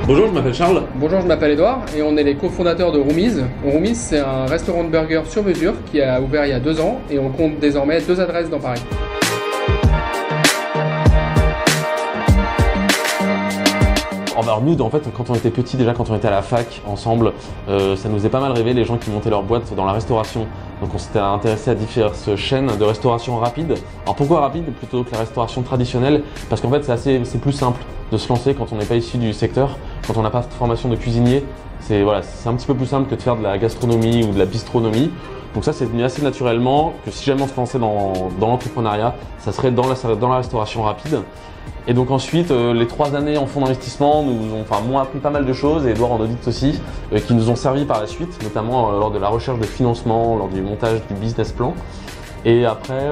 Bonjour, je m'appelle Charles. Bonjour, je m'appelle Edouard et on est les cofondateurs de Roomies. Roomies, c'est un restaurant de burgers sur mesure qui a ouvert il y a 2 ans et on compte désormais 2 adresses dans Paris. Alors nous, en fait, quand on était petits, déjà quand on était à la fac ensemble, ça nous faisait pas mal rêver les gens qui montaient leur boîte dans la restauration. Donc on s'était intéressé à diverses chaînes de restauration rapide. Alors pourquoi rapide plutôt que la restauration traditionnelle? Parce qu'en fait c'est plus simple de se lancer quand on n'est pas issu du secteur, quand on n'a pas de formation de cuisinier. C'est un petit peu plus simple que de faire de la gastronomie ou de la bistronomie. Donc ça, c'est venu assez naturellement que si jamais on se lançait dans l'entrepreneuriat, ça serait dans la restauration rapide. Et donc ensuite, les 3 années en fonds d'investissement m'ont appris pas mal de choses, et Edouard en audit aussi, qui nous ont servi par la suite, notamment lors de la recherche de financement, lors du montage du business plan. Et après,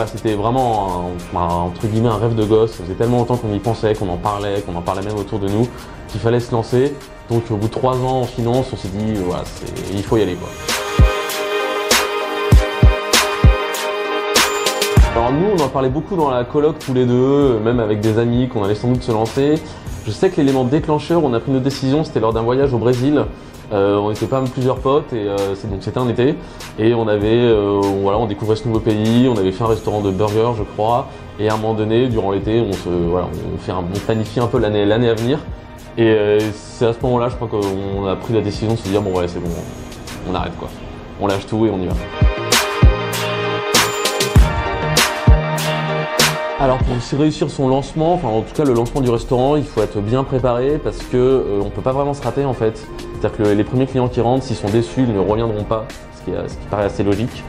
c'était vraiment entre guillemets un rêve de gosse. Ça faisait tellement longtemps qu'on y pensait, qu'on en parlait même autour de nous, qu'il fallait se lancer. Donc au bout de 3 ans en finance, on s'est dit, il faut y aller, quoi. Alors nous, on en parlait beaucoup dans la coloc tous les deux, même avec des amis qu'on allait sans doute se lancer. Je sais que l'élément déclencheur, on a pris nos décisions, c'était lors d'un voyage au Brésil. On était pas plusieurs potes et c'était un été. Et on découvrait ce nouveau pays, on avait fait un restaurant de burgers, je crois. Et à un moment donné, durant l'été, on planifie un peu l'année à venir. Et c'est à ce moment-là, je crois qu'on a pris la décision de se dire c'est bon, on arrête quoi. On lâche tout et on y va. Alors pour réussir son lancement, en tout cas le lancement du restaurant, il faut être bien préparé parce que on peut pas vraiment se rater en fait. C'est-à-dire que les premiers clients qui rentrent, s'ils sont déçus, ils ne reviendront pas, ce qui paraît assez logique.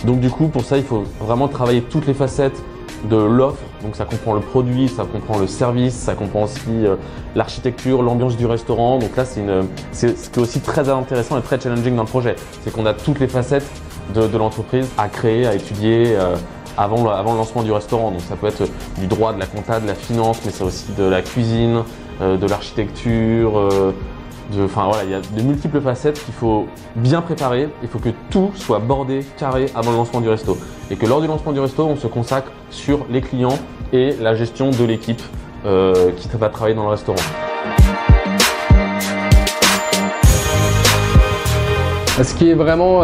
Donc du coup pour ça il faut vraiment travailler toutes les facettes de l'offre. Donc ça comprend le produit, ça comprend le service, ça comprend aussi l'architecture, l'ambiance du restaurant. Donc là c'est ce qui est aussi très intéressant et très challenging dans le projet. C'est qu'on a toutes les facettes de l'entreprise à créer, à étudier. Avant le lancement du restaurant. Donc ça peut être du droit, de la compta, de la finance, mais c'est aussi de la cuisine, de l'architecture, il y a de multiples facettes qu'il faut bien préparer. Il faut que tout soit bordé, carré avant le lancement du resto. Et que lors du lancement du resto, on se consacre sur les clients et la gestion de l'équipe qui va travailler dans le restaurant. Ce qui est vraiment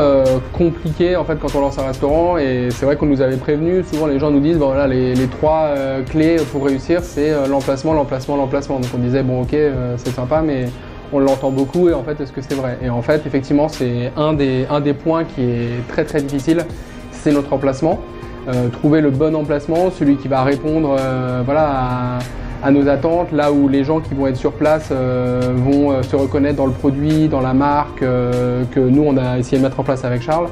compliqué en fait quand on lance un restaurant, et c'est vrai qu'on nous avait prévenu, souvent les gens nous disent les 3 clés pour réussir, c'est l'emplacement. Donc on disait c'est sympa, mais on l'entend beaucoup, et en fait est-ce que c'est vrai? Et en fait effectivement c'est un des points qui est très très difficile, c'est notre emplacement. Trouver le bon emplacement, celui qui va répondre à nos attentes, là où les gens qui vont être sur place vont se reconnaître dans le produit, dans la marque que nous on a essayé de mettre en place avec Charles.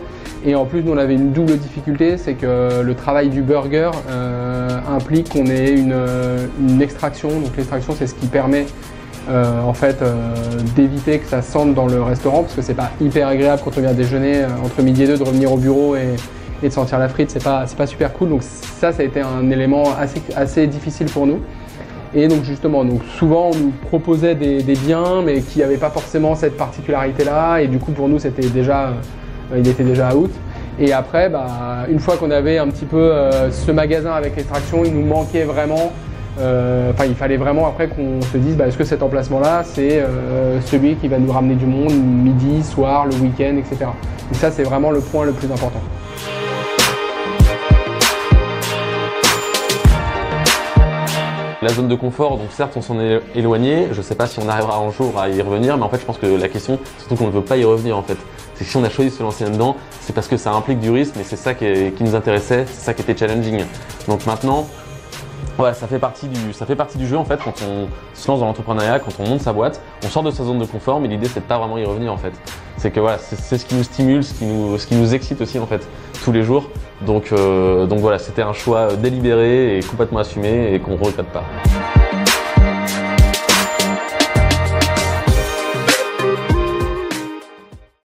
Et en plus nous on avait une double difficulté, c'est que le travail du burger implique qu'on ait une extraction. Donc l'extraction c'est ce qui permet d'éviter que ça sente dans le restaurant, parce que c'est pas hyper agréable quand on vient déjeuner entre midi et 2 de revenir au bureau et de sentir la frite, c'est pas super cool. Donc ça a été un élément assez difficile pour nous. Et donc justement, souvent on nous proposait des biens mais qui n'avaient pas forcément cette particularité-là, et du coup pour nous il était déjà out. Et après, une fois qu'on avait un petit peu ce magasin avec l'extraction, il nous manquait vraiment, il fallait vraiment après qu'on se dise est-ce que cet emplacement-là c'est celui qui va nous ramener du monde midi, soir, le week-end, etc. Donc ça c'est vraiment le point le plus important. La zone de confort, donc certes on s'en est éloigné, je ne sais pas si on arrivera un jour à y revenir, mais en fait je pense que la question, surtout qu'on ne veut pas y revenir en fait, c'est que si on a choisi de se lancer là-dedans, c'est parce que ça implique du risque, mais c'est ça qui nous intéressait, c'est ça qui était challenging. Donc maintenant, ça fait partie du jeu en fait. Quand on se lance dans l'entrepreneuriat, quand on monte sa boîte, on sort de sa zone de confort, mais l'idée c'est de pas vraiment y revenir en fait. C'est que c'est ce qui nous stimule, ce qui nous excite aussi en fait tous les jours. Donc c'était un choix délibéré et complètement assumé et qu'on ne regrette pas.